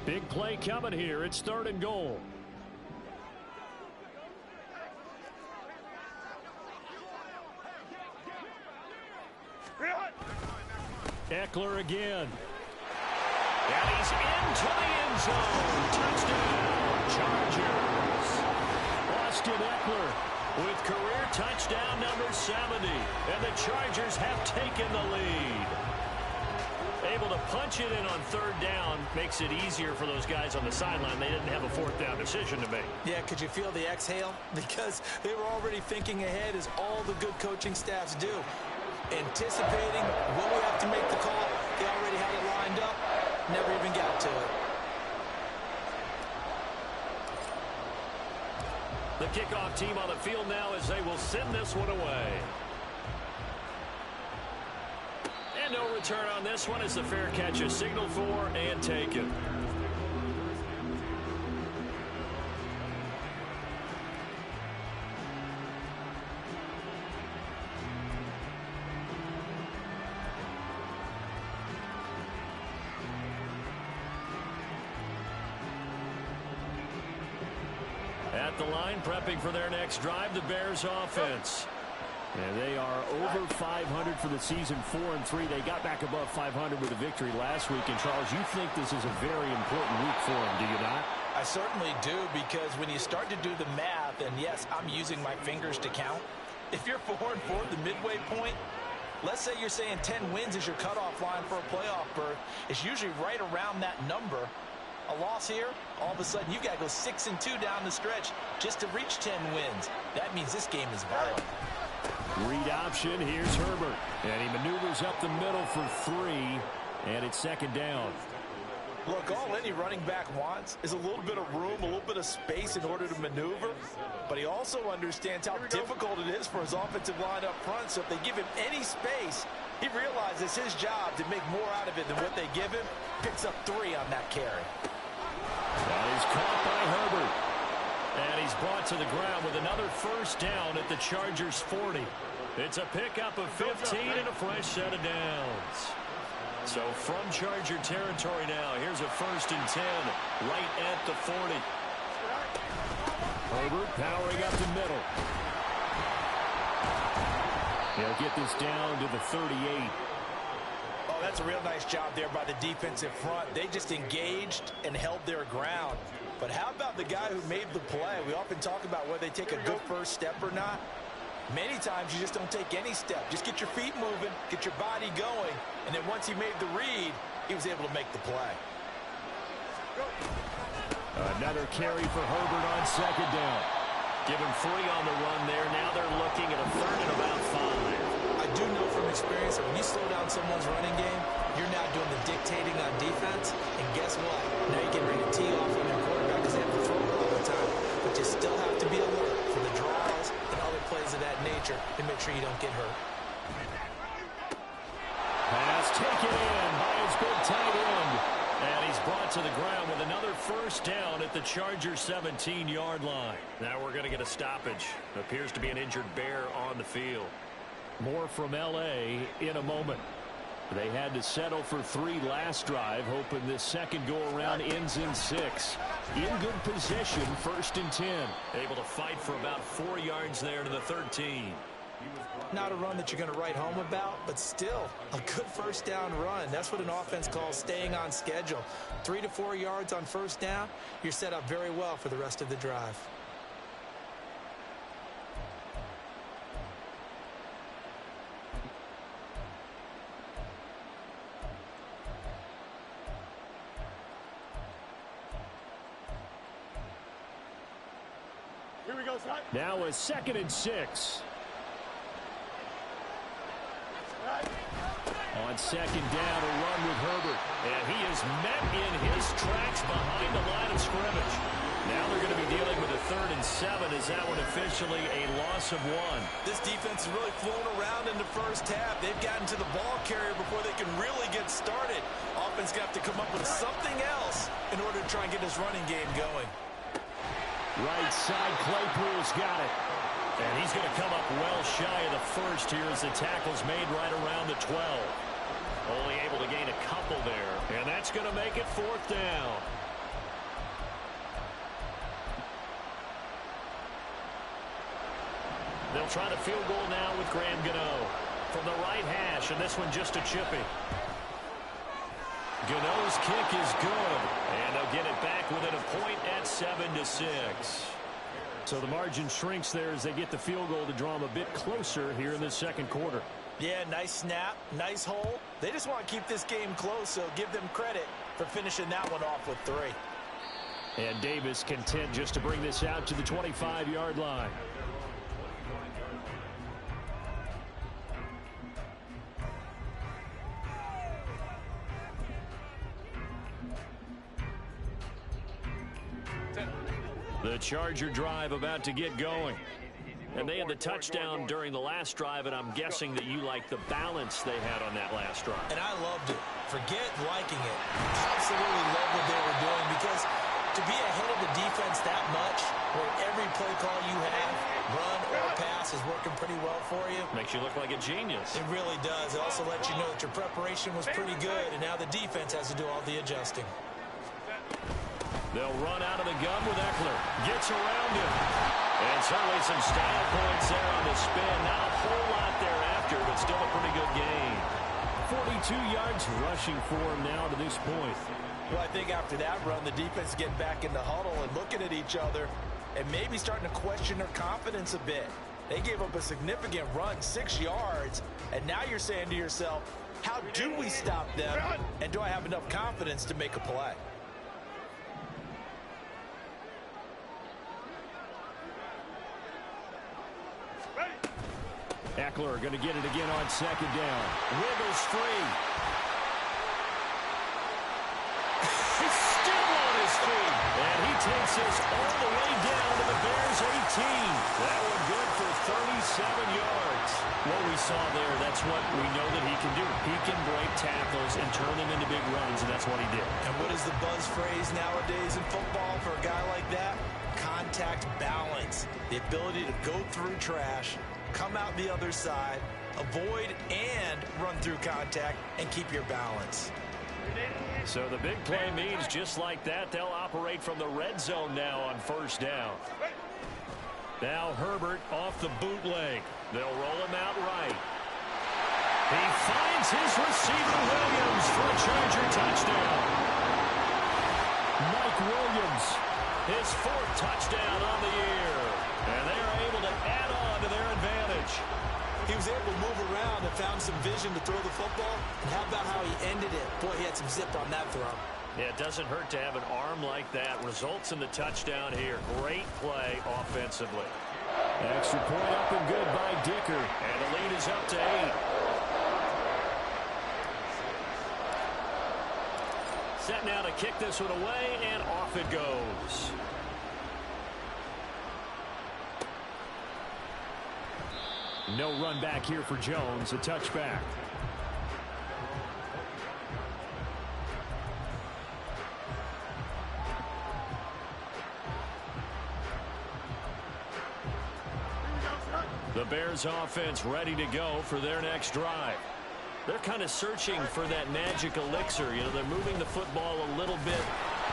Big play coming here. It's 3rd and goal. Eckler again. And he's into the end zone. Touchdown, Chargers. Austin Eckler with career touchdown number 70. And the Chargers have taken the lead. Able to punch it in on 3rd down makes it easier for those guys on the sideline. They didn't have a 4th down decision to make. Yeah, could you feel the exhale? Because they were already thinking ahead, as all the good coaching staffs do. Anticipating when we have to make the call. They already had it lined up. Never even got to it. The kickoff team on the field now as they will send this one away. And no return on this one as the fair catch is signaled for and taken. At the line, prepping for their next drive, the Bears offense. And they are over 500 for the season, 4-3. They got back above 500 with a victory last week. And, Charles, you think this is a very important week for them, do you not? I certainly do, because when you start to do the math, and yes, I'm using my fingers to count. If you're 4-4 at the midway point, let's say you're saying 10 wins is your cutoff line for a playoff berth. It's usually right around that number. A loss here, all of a sudden you got to go 6-2 down the stretch just to reach 10 wins. That means this game is vital. Read option. Here's Herbert. And he maneuvers up the middle for 3. And it's 2nd down. Look, all any running back wants is a little bit of room, a little bit of space in order to maneuver. But he also understands how difficult it is for his offensive line up front. So if they give him any space, he realizes his job to make more out of it than what they give him. Picks up 3 on that carry. That is caught by Herbert. And he's brought to the ground with another 1st down at the Chargers 40. It's a pickup of 15 and a fresh set of downs. So from Charger territory now, here's a 1st and 10 right at the 40. Herbert powering up the middle. He'll get this down to the 38. Oh, that's a real nice job there by the defensive front. They just engaged and held their ground. But how about the guy who made the play? We often talk about whether they take a good first step or not. Many times you just don't take any step. Just get your feet moving, get your body going, and then once he made the read, he was able to make the play. Another carry for Herbert on 2nd down. Give him 3 on the run there. Now they're looking at a 3rd and about 5. I do know from experience that when you slow down someone's running game, you're now doing the dictating on defense. And guess what? Now you get ready to tee off on their quarterback because they have to throw it all the time. But you still have to be alert for the draws and other plays of that nature to make sure you don't get hurt. Pass taken in by his big tight end. And he's brought to the ground with another 1st down at the Chargers 17-yard line. Now we're going to get a stoppage. Appears to be an injured Bear on the field. More from L.A. in a moment. They had to settle for 3 last drive, hoping this second go-around ends in 6. In good position, 1st and 10. Able to fight for about 4 yards there to the 13. Not a run that you're going to write home about, but still a good 1st down run. That's what an offense calls staying on schedule. 3 to 4 yards on 1st down, you're set up very well for the rest of the drive. Here we go, son. Now a 2nd and 6. On 2nd down, a run with Herbert. And he is met in his tracks behind the line of scrimmage. Now they're going to be dealing with a 3rd and 7. Is that one officially a loss of 1? This defense has really flown around in the first half. They've gotten to the ball carrier before they can really get started. Offense going to have to come up with something else in order to try and get this running game going. Right side, Claypool's got it. And he's going to come up well shy of the 1st here as the tackle's made right around the 12. Only able to gain a couple there. And that's That's going to make it 4th down. They'll try the field goal now with Graham Gano from the right hash, and this one just a chippy. Gano's kick is good, and they'll get it back within a point at 7-6. So the margin shrinks there as they get the field goal to draw them a bit closer here in the second quarter. Yeah, nice snap, nice hole. They just want to keep this game close, so give them credit for finishing that one off with 3. And Davis content just to bring this out to the 25-yard line. The Charger drive about to get going. And they had the touchdown during the last drive, and I'm guessing that you like the balance they had on that last drive. And I loved it. Forget liking it. Absolutely love what they were doing, because to be ahead of the defense that much, where every play call you have, run or pass, is working pretty well for you. Makes you look like a genius. It really does. It also lets you know that your preparation was pretty good, and now the defense has to do all the adjusting. They'll run out of the gun with Eckler. Gets around him. And certainly some style points there on the spin. Not a whole lot thereafter, but still a pretty good gain. 42 yards rushing for him now to this point. Well, I think after that run, the defense is getting back in the huddle and looking at each other and maybe starting to question their confidence a bit. They gave up a significant run, 6 yards, and now you're saying to yourself, how do we stop them, and do I have enough confidence to make a play? Eckler going to get it again on 2nd down. Wiggles free. He's still on his feet. And he takes us all the way down to the Bears' 18. That one good for 37 yards. What we saw there, that's what we know that he can do. He can break tackles and turn them into big runs, and that's what he did. And what is the buzz phrase nowadays in football for a guy like that? Contact balance. The ability to go through trash, come out the other side, avoid and run through contact, and keep your balance. So the big play means just like that, they'll operate from the red zone now on 1st down. Now Herbert off the bootleg. They'll roll him out right. He finds his receiver Williams for a Charger touchdown. Mike Williams, his 4th touchdown on the year. And they are able to add on to their advantage. He was able to move around and found some vision to throw the football. And how about how he ended it? Boy, he had some zip on that throw. Yeah, it doesn't hurt to have an arm like that. Results in the touchdown here. Great play offensively. Extra point up and good by Dicker. And the lead is up to 8. Set now to kick this one away, and off it goes. No run back here for Jones. A touchback. The Bears offense ready to go for their next drive. They're kind of searching for that magic elixir. You know, they're moving the football a little bit,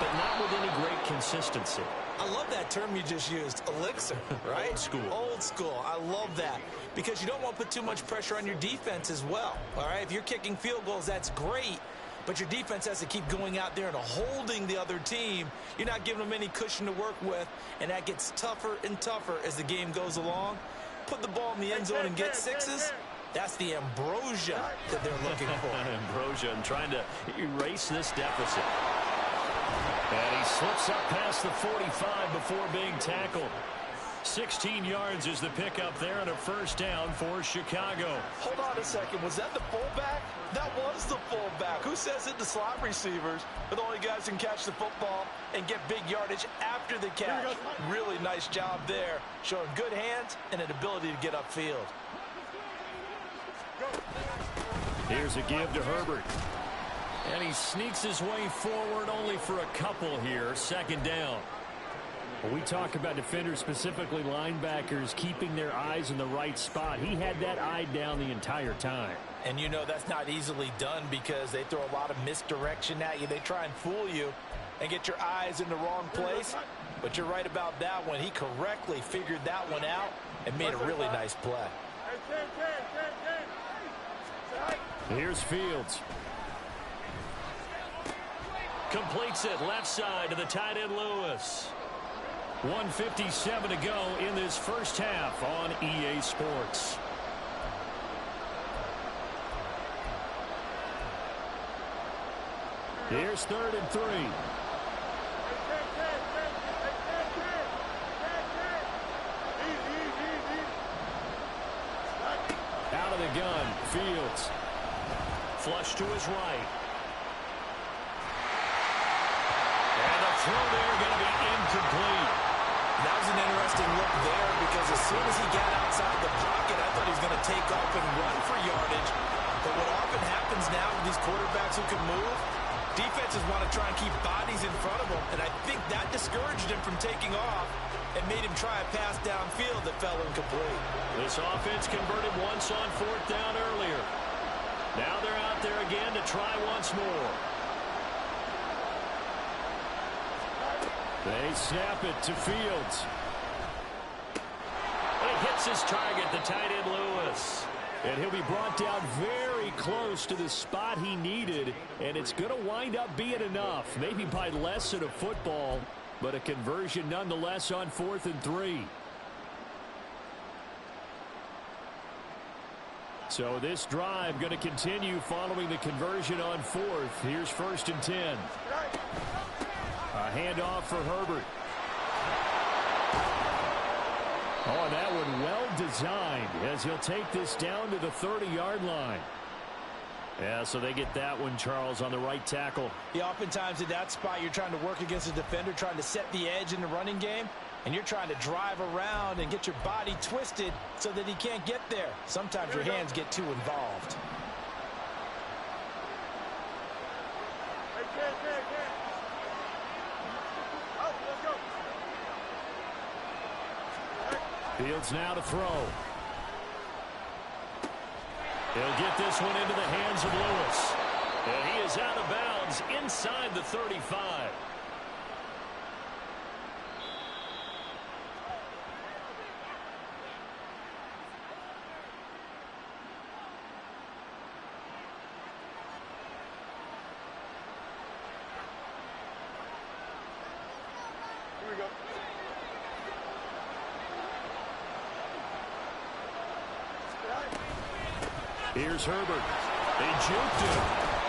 but not with any great consistency. I love that term you just used, elixir, right? Old school. Old school. I love that, because you don't want to put too much pressure on your defense as well, all right? If you're kicking field goals, that's great, but your defense has to keep going out there and holding the other team. You're not giving them any cushion to work with, and that gets tougher and tougher as the game goes along. Put the ball in the end zone and get 6s. That's the ambrosia that they're looking for. Ambrosia, and trying to erase this deficit. And he slips up past the 45 before being tackled. 16 yards is the pickup there, and a 1st down for Chicago. Hold on a second. Was that the fullback? That was the fullback. Who says it? The slot receivers are the only guys who can catch the football and get big yardage after the catch. Really nice job there, showing good hands and an ability to get upfield. Here's a give to Herbert. And he sneaks his way forward only for a couple here. 2nd down. Well, we talk about defenders, specifically linebackers, keeping their eyes in the right spot. He had that eye down the entire time. And you know that's not easily done because they throw a lot of misdirection at you. They try and fool you and get your eyes in the wrong place. But you're right about that one. He correctly figured that one out and made a really nice play. Here's Fields. Completes it left side to the tight end Lewis. 1:57 to go in this first half on EA Sports. Here's 3rd and 3. Out of the gun, Fields. Flush to his right. And the throw there going to be incomplete. That was an interesting look there because as soon as he got outside the pocket, I thought he was going to take off and run for yardage. But what often happens now with these quarterbacks who can move, defenses want to try and keep bodies in front of them, and I think that discouraged him from taking off and made him try a pass downfield that fell incomplete. This offense converted once on 4th down earlier. Now they're out there again to try once more. They snap it to Fields. And he hits his target, the tight end Lewis. And he'll be brought down very close to the spot he needed. And it's going to wind up being enough. Maybe by less than a football, but a conversion nonetheless on 4th and 3. So this drive going to continue following the conversion on 4th. Here's 1st and 10. A handoff for Herbert. Oh, that one well designed as he'll take this down to the 30-yard line. Yeah, so they get that one, Charles, on the right tackle. Yeah, oftentimes at that spot, you're trying to work against a defender, trying to set the edge in the running game, and you're trying to drive around and get your body twisted so that he can't get there. Sometimes your hands get too involved. Fields now to throw. He'll get this one into the hands of Lewis. And he is out of bounds inside the 35. Here we go. Here's Herbert. They juked him.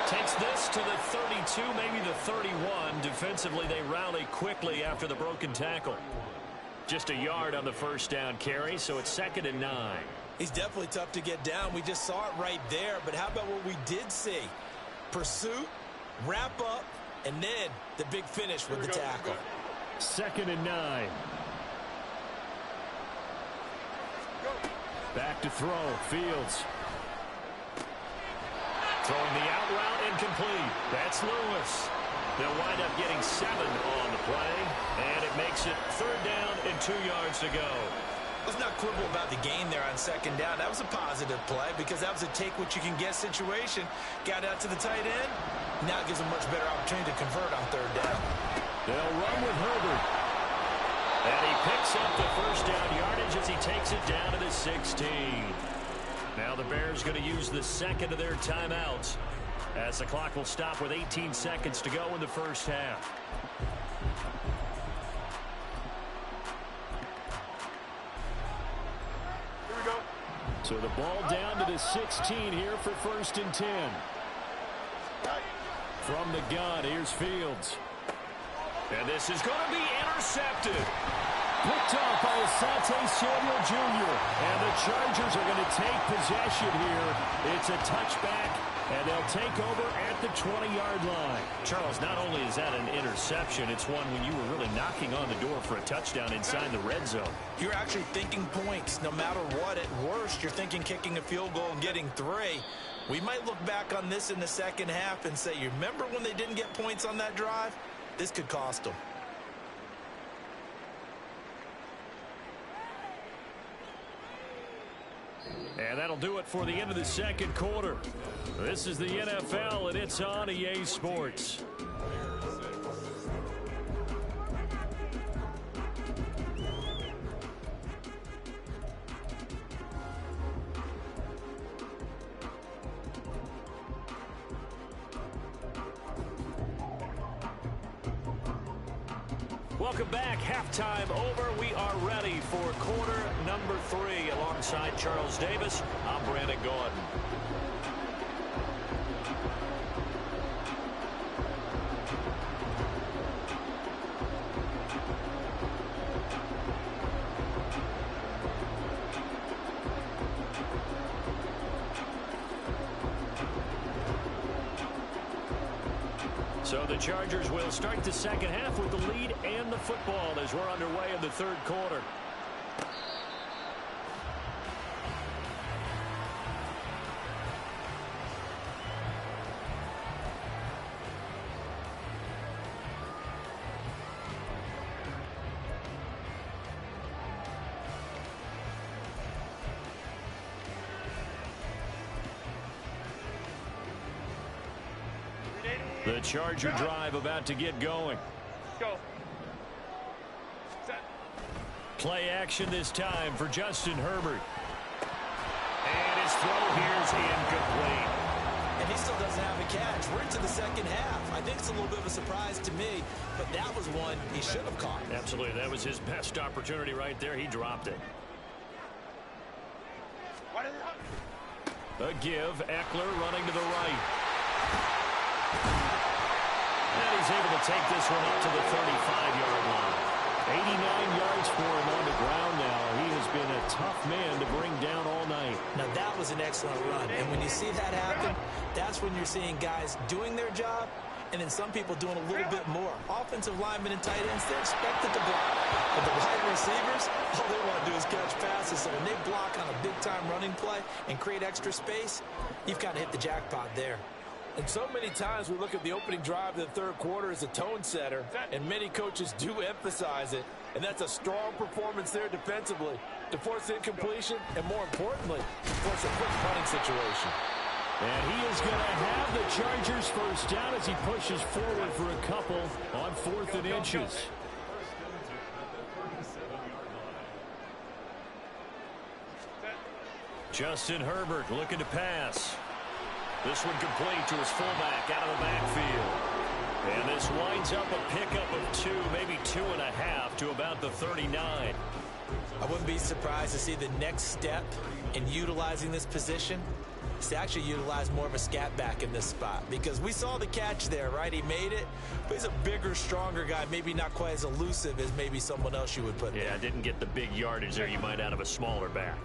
Takes this to the 32, maybe the 31. Defensively, they rally quickly after the broken tackle. Just a yard on the first down carry, so it's 2nd and 9. He's definitely tough to get down. We just saw it right there. But how about what we did see? Pursuit, wrap up, and then the big finish with the tackle. 2nd and 9. Back to throw. Fields. Throwing the out route incomplete. That's Lewis. They'll wind up getting 7 on the play, and it makes it 3rd down and 2 yards to go. Let's not quibble about the gain there on 2nd down. That was a positive play because that was a take-what-you-can-get situation. Got out to the tight end. Now it gives them much better opportunity to convert on 3rd down. They'll run with Herbert. And he picks up the first down yardage as he takes it down to the 16. Now the Bears going to use the second of their timeouts as the clock will stop with 18 seconds to go in the first half. Here we go. So the ball down to the 16 here for 1st and 10. From the gun, here's Fields. And this is going to be intercepted. Picked off by Asante Samuel Jr. And the Chargers are going to take possession here. It's a touchback, and they'll take over at the 20-yard line. Charles, not only is that an interception, it's one when you were really knocking on the door for a touchdown inside the red zone. You're actually thinking points. No matter what, at worst, you're thinking kicking a field goal and getting 3. We might look back on this in the second half and say, you remember when they didn't get points on that drive? This could cost them. And that'll do it for the end of the second quarter. This is the NFL, and it's on EA Sports. Welcome back. Halftime over. We are ready for quarter number 3. Alongside Charles Davis, I'm Brandon Gordon. So the Chargers will start the second half with the lead and the football as we're underway in the third quarter. The Charger drive about to get going. Go. Set. Play action this time for Justin Herbert. And his throw here's incomplete. And he still doesn't have a catch. We're into the second half. I think it's a little bit of a surprise to me, but that was one he should have caught. Absolutely. That was his best opportunity right there. He dropped it. A give. Eckler running to the right. And he's able to take this one up to the 35-yard line. 89 yards for him on the ground now. He has been a tough man to bring down all night. Now, that was an excellent run. And when you see that happen, that's when you're seeing guys doing their job and then some people doing a little bit more. Offensive linemen and tight ends, they're expected to block. But the wide receivers, all they want to do is catch passes. So when they block on a big-time running play and create extra space, you've kind of hit the jackpot there. And so many times we look at the opening drive of the third quarter as a tone setter, and many coaches do emphasize it. And that's a strong performance there defensively to force incompletion and, more importantly, force a quick punting situation. And he is going to have the Chargers first down as he pushes forward for a couple on 4th and inches. Justin Herbert looking to pass. This one complete to his fullback out of the backfield. And this winds up a pickup of 2, maybe 2.5 to about the 39. I wouldn't be surprised to see the next step in utilizing this position is to actually utilize more of a scat back in this spot. Because we saw the catch there, right? He made it, but he's a bigger, stronger guy, maybe not quite as elusive as maybe someone else you would put there. Yeah, didn't get the big yardage there you might out of a smaller back.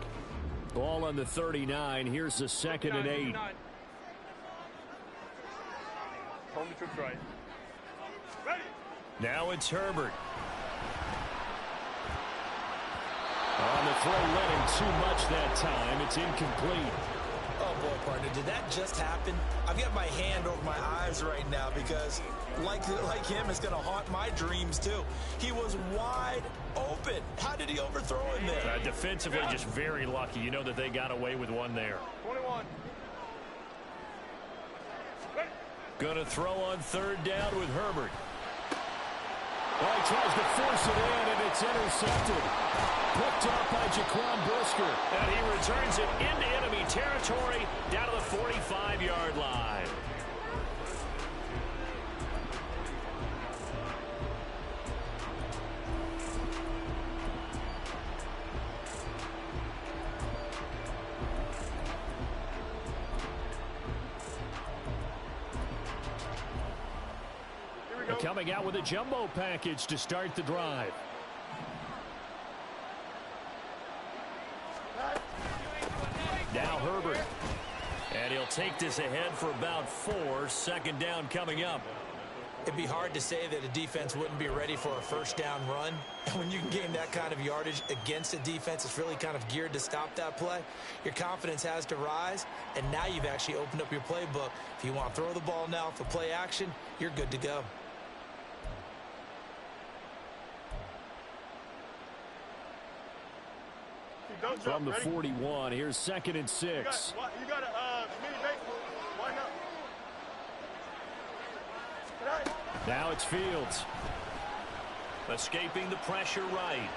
Ball on the 39. Here's the 2nd and 8. Hold the troops right. Ready. Now it's Herbert. On the throw, running too much that time. It's incomplete. Oh, boy, partner, did that just happen? I've got my hand over my eyes right now because, like him, it's going to haunt my dreams, too. He was wide open. How did he overthrow him there? Defensively, just very lucky. You know that they got away with one there. 21. Going to throw on 3rd down with Herbert. Well, he tries to force it in, and it's intercepted. Picked up by Jaquan Brisker. And he returns it into enemy territory down to the 45-yard line. Coming out with a jumbo package to start the drive. Now Herbert. And he'll take this ahead for about 4. 2nd down coming up. It'd be hard to say that a defense wouldn't be ready for a first down run. And when you can gain that kind of yardage against a defense that's really kind of geared to stop that play, your confidence has to rise. And now you've actually opened up your playbook. If you want to throw the ball now for play action, you're good to go. From the 41, here's 2nd and 6. You got a mini baseball. Why not? Now it's Fields. Escaping the pressure right.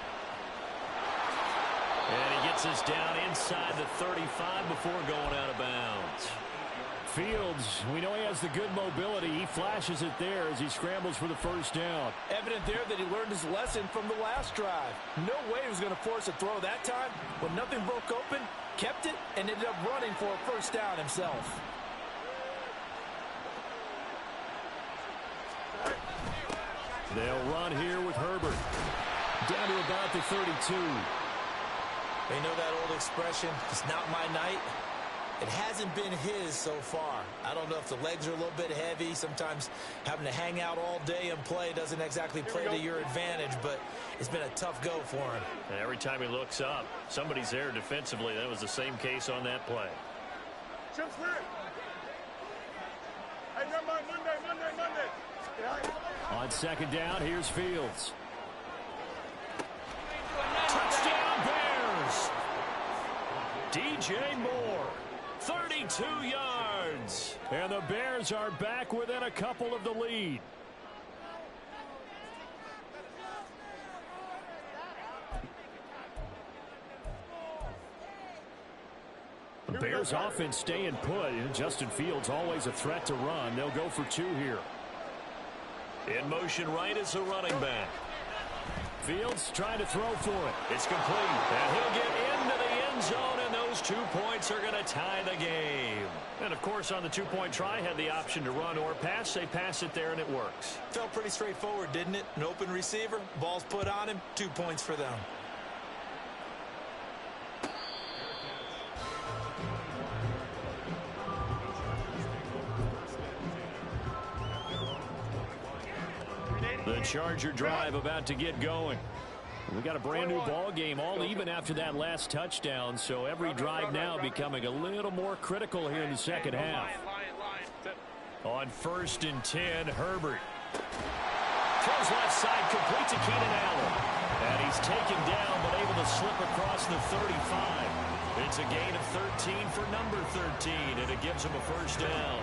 And he gets us down inside the 35 before going out of bounds. Fields, we know he has the good mobility. He flashes it there as he scrambles for the first down. Evident there that he learned his lesson from the last drive. No way he was going to force a throw that time. When nothing broke open, kept it, and ended up running for a first down himself. They'll run here with Herbert. Down to about the 32. They know that old expression, it's not my night. It hasn't been his so far. I don't know if the legs are a little bit heavy. Sometimes having to hang out all day and play doesn't exactly play to your advantage, but it's been a tough go for him. And every time he looks up, somebody's there defensively. That was the same case on that play. Hey, Monday. On 2nd down, here's Fields. Touchdown Bears! DJ Moore, 32 yards. And the Bears are back within a couple of the lead. The Bears offense staying put. Justin Fields always a threat to run. They'll go for 2 here. In motion right is the running back. Fields trying to throw for it. It's complete. And he'll get into the end zone, and those 2 points are going to tie the game. And, of course, on the 2-point try, had the option to run or pass. They pass it there, and it works. Felt pretty straightforward, didn't it? An open receiver, ball's put on him, 2 points for them. The Charger drive about to get going. We got a brand new ball game, all even after that last touchdown, so every drive now becoming a little more critical here in the second half. On 1st and 10, Herbert throws left side, complete to Keenan Allen, and he's taken down but able to slip across the 35. It's a gain of 13 for number 13, and it gives him a first down.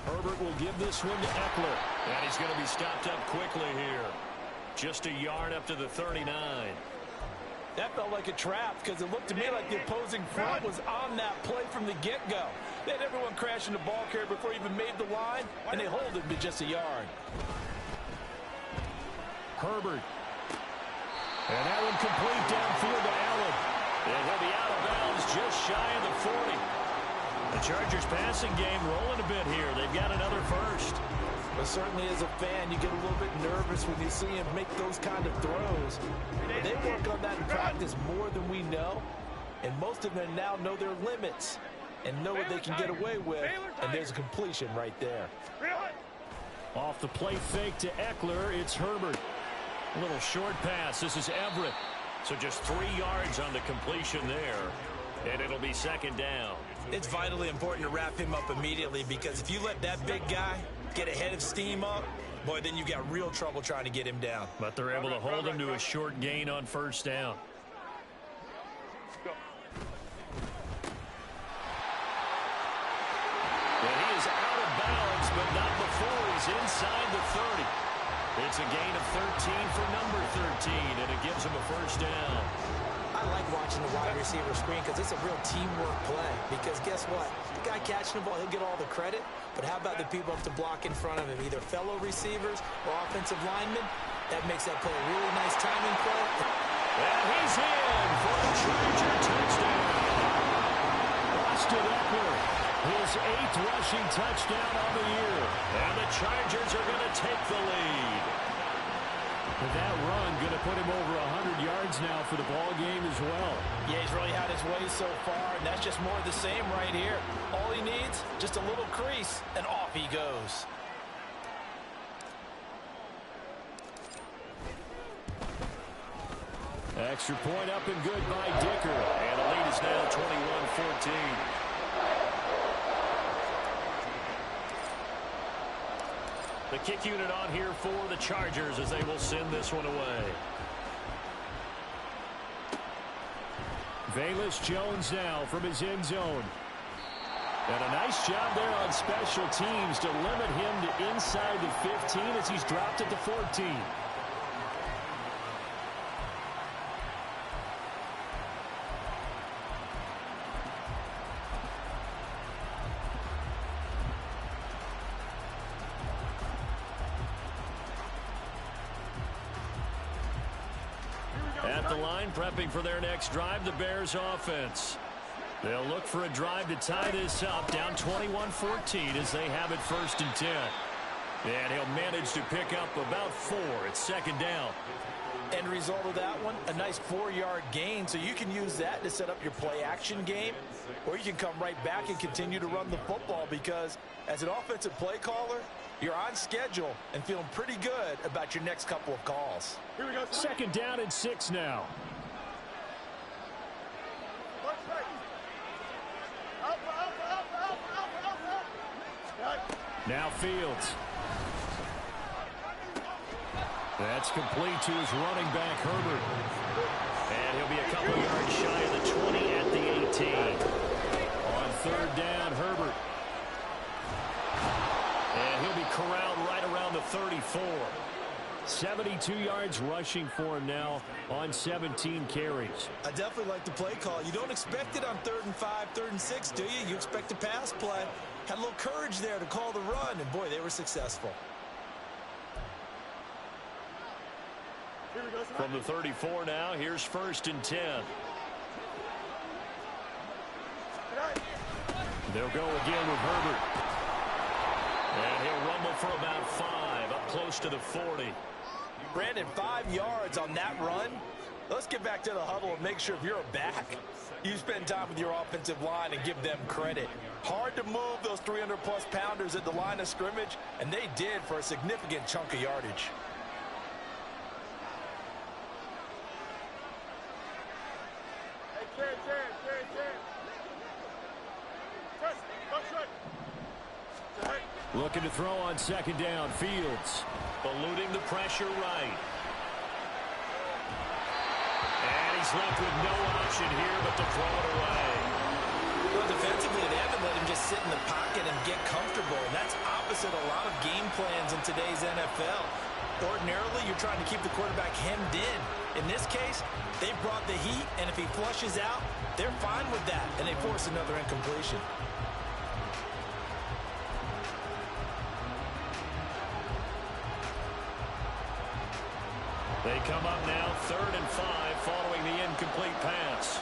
Herbert will give this one to Eckler. And he's going to be stopped up quickly here. Just a yard up to the 39. That felt like a trap because it looked to me like the opposing front was on that play from the get-go. They had everyone crashing the ball carrier before he even made the line, and they hold him to just a yard. Herbert. And that one complete downfield to Allen. And he'll be out of bounds just shy of the 40. The Chargers passing game rolling a bit here. They've got another first. But certainly as a fan, you get a little bit nervous when you see him make those kind of throws. But they work on that in practice more than we know. And most of them now know their limits and know what they can get away with. And there's a completion right there. Off the play fake to Eckler, it's Herbert. A little short pass. This is Everett. So just 3 yards on the completion there. And it'll be second down. It's vitally important to wrap him up immediately because if you let that big guy get a head of steam up, boy, then you've got real trouble trying to get him down. But they're able to hold him to a short gain on first down. And he is out of bounds, but not before he's inside the 30. It's a gain of 13 for number 13, and it gives him a first down. I like watching the wide receiver screen because it's a real teamwork play. Because guess what? The guy catching the ball, he'll get all the credit. But how about the people up to block in front of him, either fellow receivers or offensive linemen? That makes that play a really nice timing play. And he's in for a Charger touchdown. Austin Eckler, his 8th rushing touchdown on the year. And the Chargers are going to take the lead. With that run, going to put him over 100 yards now for the ball game as well. Yeah, he's really had his way so far, and that's just more of the same right here. All he needs, just a little crease, and off he goes. Extra point up and good by Dicker. And the lead is now 21-14. The kick unit on here for the Chargers as they will send this one away. Velus Jones now from his end zone. And a nice job there on special teams to limit him to inside the 15 as he's dropped at the 14. At the line, prepping for their next drive, the Bears offense. They'll look for a drive to tie this up, down 21-14 as they have it 1st and 10. And he'll manage to pick up about 4 at 2nd down. End result of that one, a nice 4-yard gain, so you can use that to set up your play-action game, or you can come right back and continue to run the football because as an offensive play caller, you're on schedule and feeling pretty good about your next couple of calls. Here we go. 2nd down and 6 now. Now Fields. That's complete to his running back, Herbert. And he'll be a couple yards shy of the 20 at the 18. On 3rd down, Herbert. And he'll be corralled right around the 34. 72 yards rushing for him now on 17 carries. I definitely like the play call. You don't expect it on 3rd and 5, 3rd and 6, do you? You expect a pass play. Had a little courage there to call the run, and boy, they were successful. From the 34 now, here's 1st and 10. They'll go again with Herbert. And he'll rumble for about 5, up close to the 40. Brandon, 5 yards on that run. Let's get back to the huddle and make sure if you're a back, you spend time with your offensive line and give them credit. Hard to move those 300-plus pounders at the line of scrimmage, and they did for a significant chunk of yardage. Looking to throw on 2nd down, Fields. Eluding the pressure right. And he's left with no option here but to throw it away. Well, defensively, they haven't let him just sit in the pocket and get comfortable. And that's opposite a lot of game plans in today's NFL. Ordinarily, you're trying to keep the quarterback hemmed in. In this case, they brought the heat, and if he flushes out, they're fine with that, and they force another incompletion. They come up now 3rd and 5 following the incomplete pass.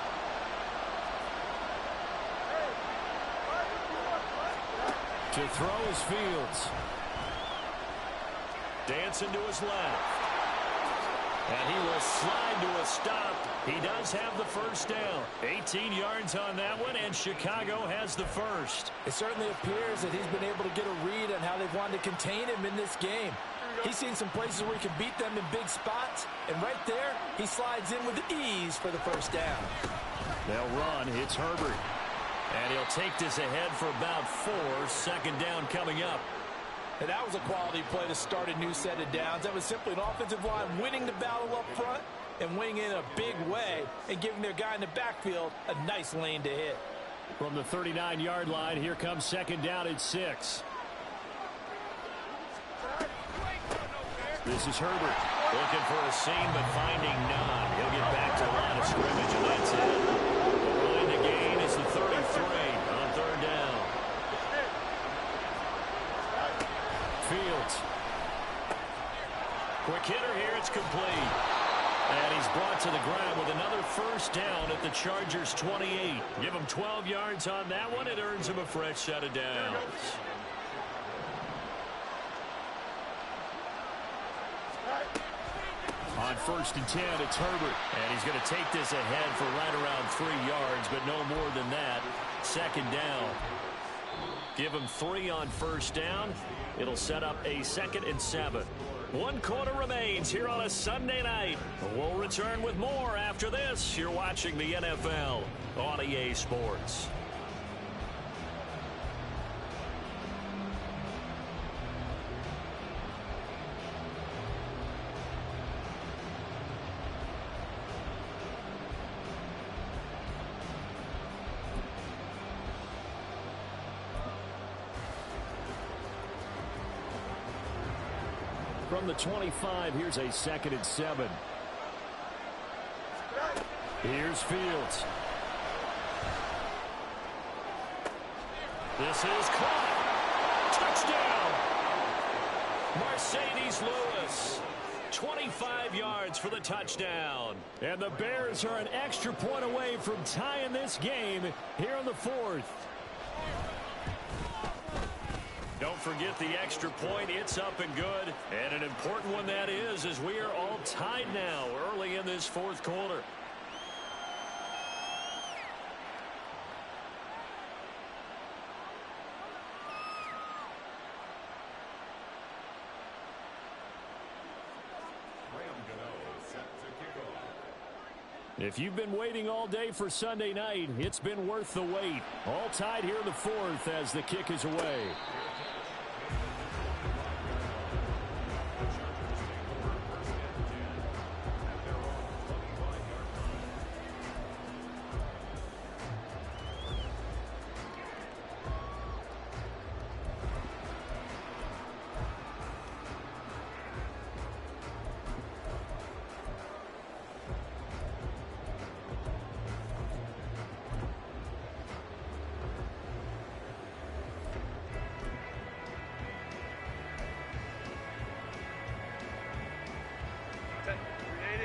To throw is Fields. Dancing to his left. And he will slide to a stop. He does have the 1st down. 18 yards on that one, and Chicago has the 1st. It certainly appears that he's been able to get a read on how they've wanted to contain him in this game. He's seen some places where he can beat them in big spots, and right there, he slides in with ease for the 1st down. They'll run. It's Herbert. And he'll take this ahead for about 4. 2nd down coming up. And that was a quality play to start a new set of downs. That was simply an offensive line winning the battle up front and winning in a big way and giving their guy in the backfield a nice lane to hit. From the 39-yard line, here comes 2nd down and 6. This is Herbert. Looking for a seam, but finding none. He'll get back to the line of scrimmage, and that's it. The line to gain is the 33 on 3rd down. Fields. Quick hitter here. It's complete. And he's brought to the ground with another 1st down at the Chargers' 28. Give him 12 yards on that one. It earns him a fresh set of downs. On 1st and 10, it's Herbert. And he's going to take this ahead for right around 3 yards, but no more than that. 2nd down. Give him 3 on 1st down. It'll set up a 2nd and 7. 1 quarter remains here on a Sunday night. We'll return with more after this. You're watching the NFL on EA Sports. From the 25, here's a 2nd and 7. Here's Fields. This is caught. Touchdown. Mercedes Lewis. 25 yards for the touchdown. And the Bears are an extra point away from tying this game here in the 4th. Don't forget the extra point. It's up and good. And an important one that is, as we are all tied now early in this 4th quarter. If you've been waiting all day for Sunday night, it's been worth the wait. All tied here in the 4th as the kick is away.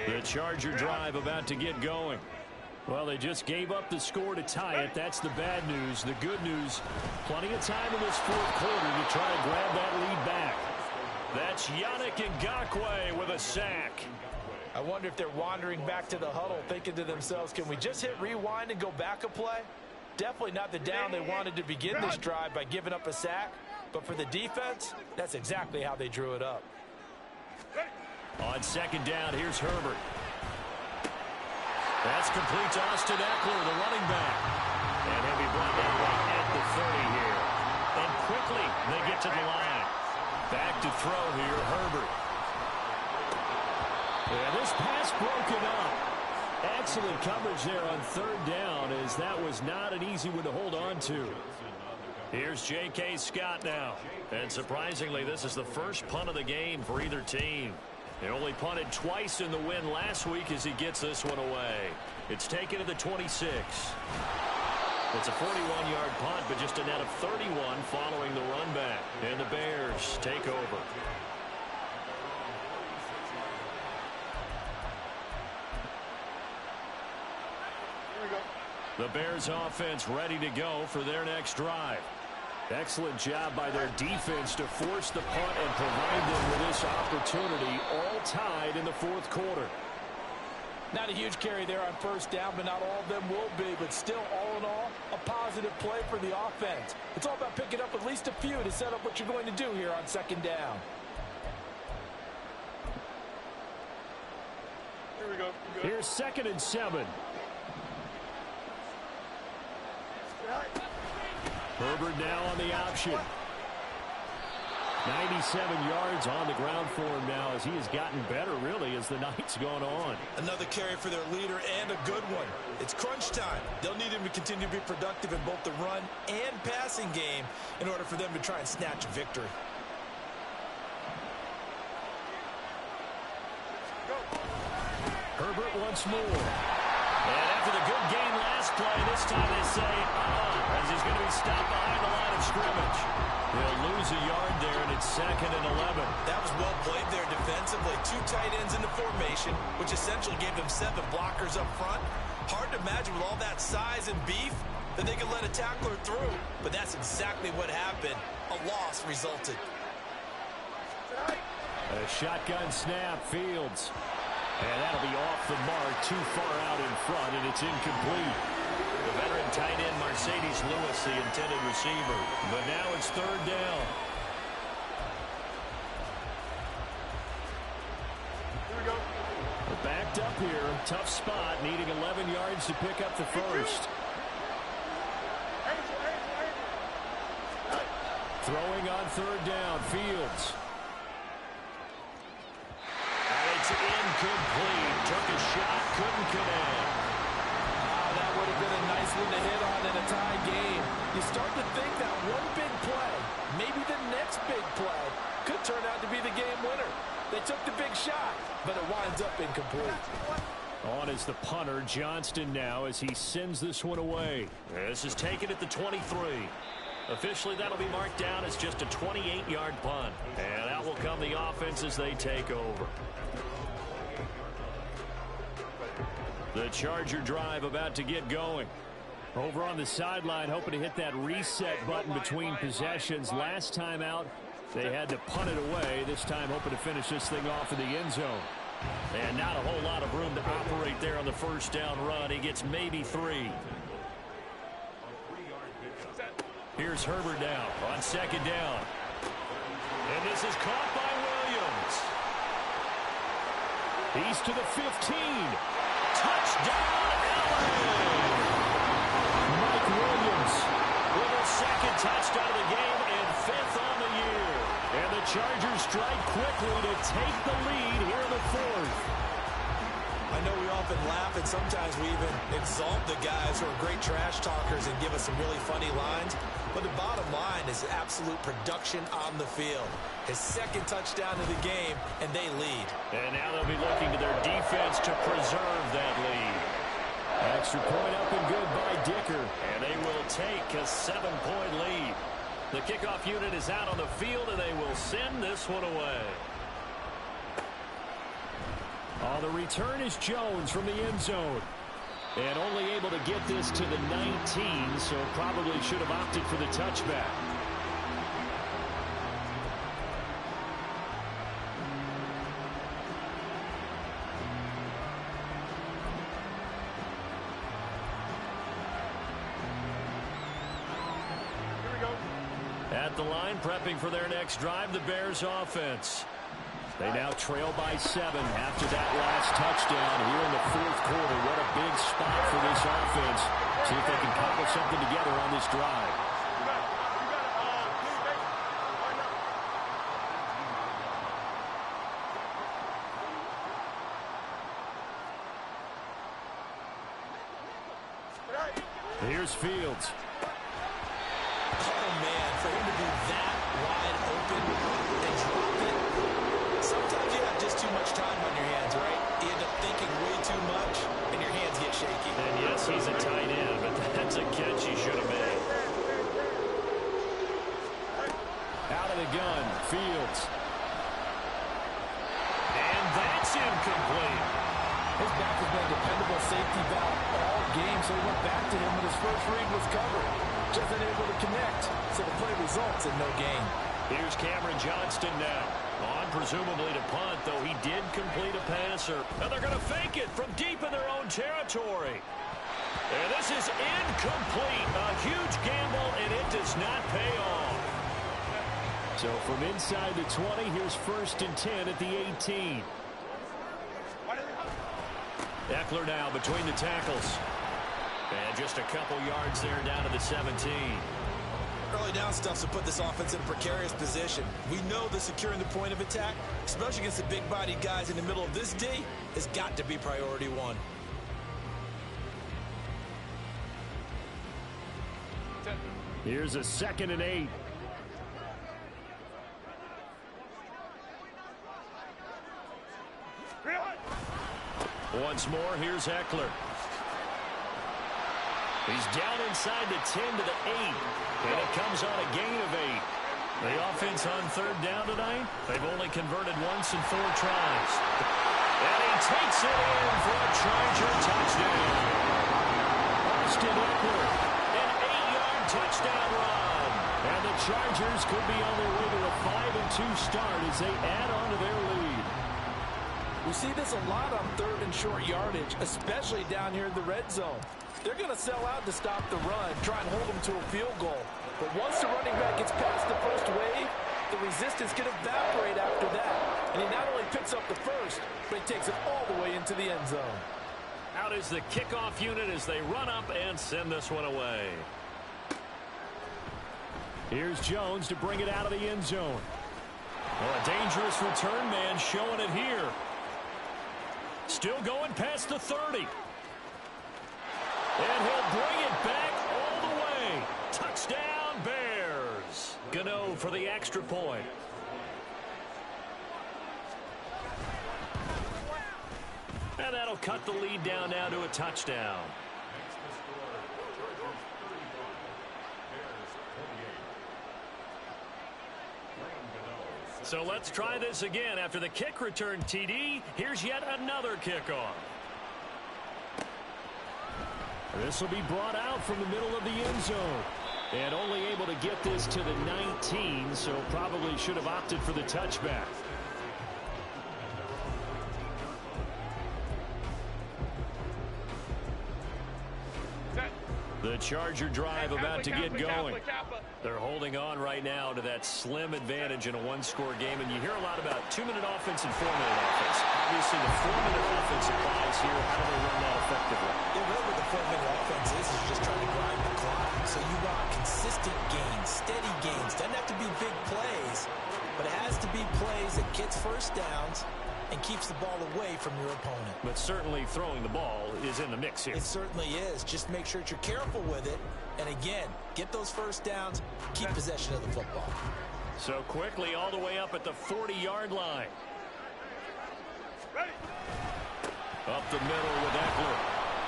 The Charger drive about to get going. Well, they just gave up the score to tie it. That's the bad news. The good news, plenty of time in this 4th quarter to try to grab that lead back. That's Yannick Ngakoue with a sack. I wonder if they're wandering back to the huddle thinking to themselves, can we just hit rewind and go back a play? Definitely not the down they wanted to begin this drive by giving up a sack. But for the defense, that's exactly how they drew it up. On 2nd down, here's Herbert. That's complete to Austin Eckler, the running back. And he'll be brought down right at the 30 here. And quickly, they get to the line. Back to throw here, Herbert. And this pass broken up. Excellent coverage there on 3rd down, as that was not an easy one to hold on to. Here's J.K. Scott now. And surprisingly, this is the first punt of the game for either team. They only punted twice in the win last week as he gets this one away. It's taken to the 26. It's a 41-yard punt, but just a net of 31 following the run back. And the Bears take over. The Bears offense ready to go for their next drive. Excellent job by their defense to force the punt and provide them with this opportunity, all tied in the 4th quarter. Not a huge carry there on 1st down, but not all of them will be. But still, all in all, a positive play for the offense. It's all about picking up at least a few to set up what you're going to do here on 2nd down. Here we go. Here's 2nd and 7. Herbert now on the option. 97 yards on the ground for him now as he has gotten better, really, as the night's gone on. Another carry for their leader and a good one. It's crunch time. They'll need him to continue to be productive in both the run and passing game in order for them to try and snatch a victory. Herbert once more. And after the good game last play, this time they say, as he's going to be stopped behind the line of scrimmage. They'll lose a yard there, and it's 2nd and 11. That was well played there defensively. 2 tight ends in the formation, which essentially gave them 7 blockers up front. Hard to imagine with all that size and beef that they could let a tackler through. But that's exactly what happened. A loss resulted. A shotgun snap, Fields. And that'll be off the mark, too far out in front, and it's incomplete. The veteran tight end, Mercedes Lewis, the intended receiver. But now it's 3rd down. Here we go. They're backed up here. Tough spot, needing 11 yards to pick up the first. Throwing on 3rd down, Fields. It's incomplete. Took a shot, couldn't connect. That would have been a nice one to hit on in a tie game. You start to think that one big play, maybe the next big play, could turn out to be the game winner. They took the big shot, but it winds up incomplete. On is the punter, Johnston, now as he sends this one away. This is taken at the 23. Officially, that'll be marked down as just a 28-yard punt. And out will come the offense as they take over. The Charger drive about to get going. Over on the sideline, hoping to hit that reset button between possessions. Last time out, they had to punt it away. This time, hoping to finish this thing off in the end zone. And not a whole lot of room to operate there on the first down run. He gets maybe 3. Here's Herbert now on second down. And this is caught by Williams. He's to the 15. Touchdown, LA! Mike Williams with a second touchdown of the game and 5th on the year. And the Chargers strike quickly to take the lead here in the 4th. I know we often laugh and sometimes we even exalt the guys who are great trash talkers and give us some really funny lines. But the bottom line is absolute production on the field. His second touchdown of the game, and they lead. And now they'll be looking to their defense to preserve that lead. Extra point up and good by Dicker. And they will take a 7-point lead. The kickoff unit is out on the field, and they will send this one away. On the return is Jones from the end zone. And only able to get this to the 19, so probably should have opted for the touchback. Here we go. At the line, prepping for their next drive, the Bears offense. They now trail by 7 after that last touchdown here in the 4th quarter. What a big spot for this offense. See if they can cobble something together on this drive. Here's Fields. Oh, man, for him to be that wide open and drop it. Sometimes you have just too much time on your hands, right? You end up thinking way too much, and your hands get shaky. And yes, he's a tight end, but that's a catch he should have made. Out of the gun, Fields. And that's incomplete. His back has been a dependable safety valve all game, so he went back to him when his first read was covered. Just unable to connect, so the play results in no gain. Here's Cameron Johnston now. On presumably to punt, though he did complete a passer. And they're going to fake it from deep in their own territory. And this is incomplete. A huge gamble, and it does not pay off. So from inside the 20, here's 1st and 10 at the 18. Eckler now between the tackles. And just a couple yards there down to the 17. Early down stuff to put this offense in a precarious position. We know that securing the point of attack, especially against the big-bodied guys in the middle of this D, has got to be priority 1. Here's a 2nd and 8. Once more, here's Eckler. He's down inside the 10 to the 8. And it comes on a gain of 8. The offense on 3rd down tonight, they've only converted once in 4 tries. And he takes it in for a Charger touchdown. Austin Eckler, an 8-yard touchdown run. And the Chargers could be on their way to a 5-2 start as they add on to their lead. We see this a lot on 3rd and short yardage, especially down here in the red zone. They're going to sell out to stop the run, try and hold them to a field goal. But once the running back gets past the first wave, the resistance can evaporate after that. And he not only picks up the first, but he takes it all the way into the end zone. Out is the kickoff unit as they run up and send this one away. Here's Jones to bring it out of the end zone. Well, a dangerous return man showing it here. Still going past the 30. And he'll bring it back all the way. Touchdown, Bears. Gano for the extra point. And that'll cut the lead down now to a touchdown. So let's try this again. After the kick return TD, here's yet another kickoff. This will be brought out from the middle of the end zone. And only able to get this to the 19, so probably should have opted for the touchback. The Charger drive about to get going. They're holding on right now to that slim advantage in a one-score game, and you hear a lot about 2-minute offense and 4-minute offense. Obviously, the 4-minute offense applies here. How do they run that effectively? Yeah, really what the 4-minute offense is just trying to grind the clock. So you want consistent gains, steady gains. Doesn't have to be big plays, but it has to be plays that gets first downs and keeps the ball away from your opponent. But certainly throwing the ball is in the mix here. It certainly is. Just make sure that you're careful with it. And again, get those first downs, keep possession of the football. So quickly all the way up at the 40-yard line. Up the middle with Eckler.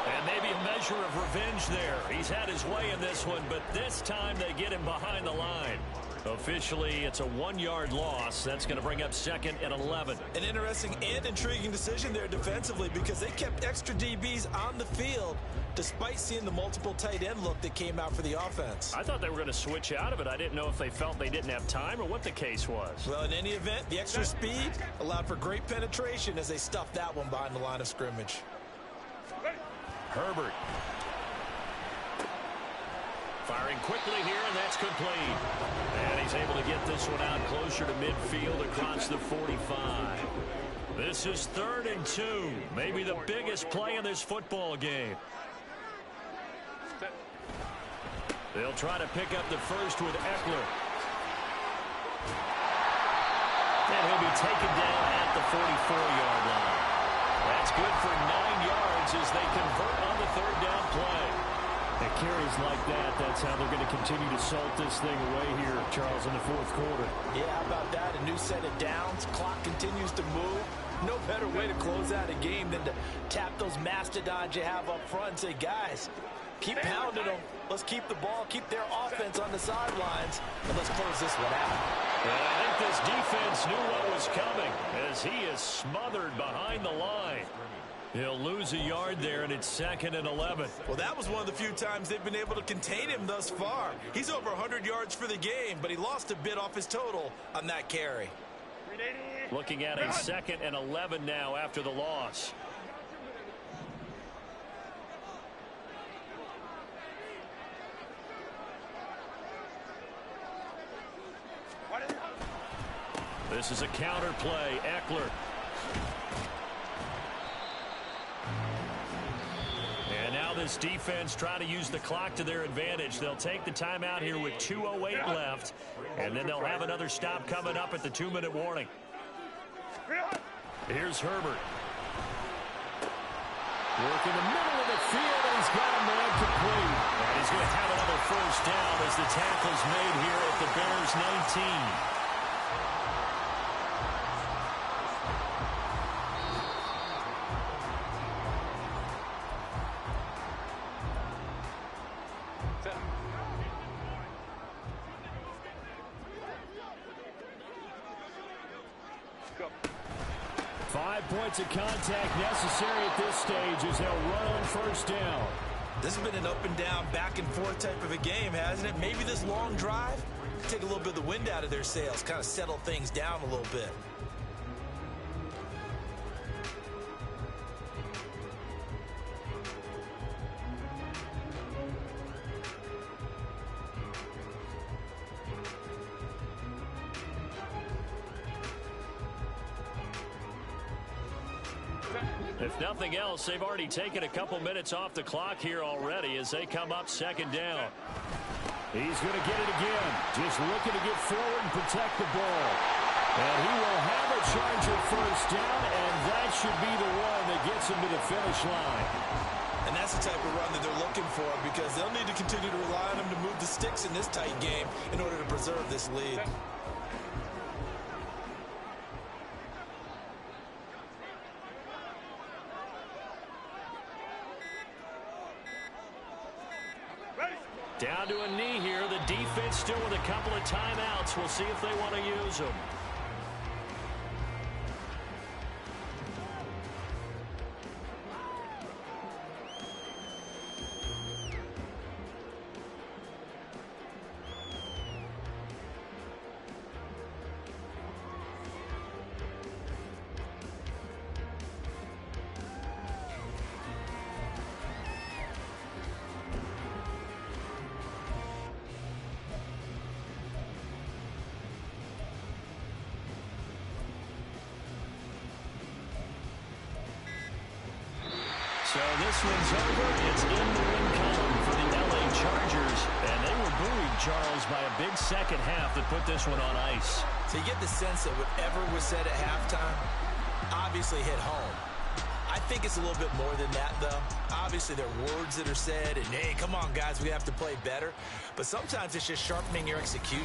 And maybe a measure of revenge there. He's had his way in this one, but this time they get him behind the line. Officially, it's a 1-yard loss. That's going to bring up 2nd and 11. An interesting and intriguing decision there defensively because they kept extra DBs on the field despite seeing the multiple tight end look that came out for the offense. I thought they were going to switch out of it. I didn't know if they felt they didn't have time or what the case was. Well, in any event, the extra speed allowed for great penetration as they stuffed that one behind the line of scrimmage. Herbert. Firing quickly here, and that's complete. And he's able to get this one out closer to midfield across the 45. This is 3rd and 2. Maybe the biggest play in this football game. They'll try to pick up the first with Eckler. And he'll be taken down at the 44-yard line. That's good for 9 yards as they convert on the 3rd down play. At carries like that, that's how they're going to continue to salt this thing away here, Charles, in the 4th quarter. Yeah, how about that? A new set of downs. Clock continues to move. No better way to close out a game than to tap those mastodons you have up front and say, guys, keep pounding them. Let's keep the ball, keep their offense on the sidelines, and let's close this one out. And I think this defense knew what was coming as he is smothered behind the line. He'll lose a yard there, and it's 2nd and 11. Well, that was one of the few times they've been able to contain him thus far. He's over 100 yards for the game, but he lost a bit off his total on that carry. Looking at a 2nd and 11 now after the loss. This is a counter play. Eckler. And now this defense trying to use the clock to their advantage. They'll take the timeout here with 2:08 left, and then they'll have another stop coming up at the 2-minute warning. Here's Herbert. Work in the middle of the field, and he's got a man complete. And he's going to have another first down as the tackle's made here at the Bears 19. Go. 5 points of contact necessary at this stage as they'll run on first down. This has been an up and down, back and forth type of a game, hasn't it? Maybe this long drive, take a little bit of the wind out of their sails, kind of settle things down a little bit. If nothing else, they've already taken a couple minutes off the clock here already as they come up 2nd down. He's going to get it again. Just looking to get forward and protect the ball. And he will have a Charger first down, and that should be the one that gets him to the finish line. And that's the type of run that they're looking for because they'll need to continue to rely on him to move the sticks in this tight game in order to preserve this lead. see here. The defense still with a couple of timeouts. We'll see if they want to use them. So this one's over. It's in the win column for the LA Chargers. And they were buoyed, Charles, by a big second half that put this one on ice. So you get the sense that whatever was said at halftime obviously hit home. I think it's a little bit more than that, though. Obviously, there are words that are said, and, hey, come on, guys, we have to play better. But sometimes it's just sharpening your execution.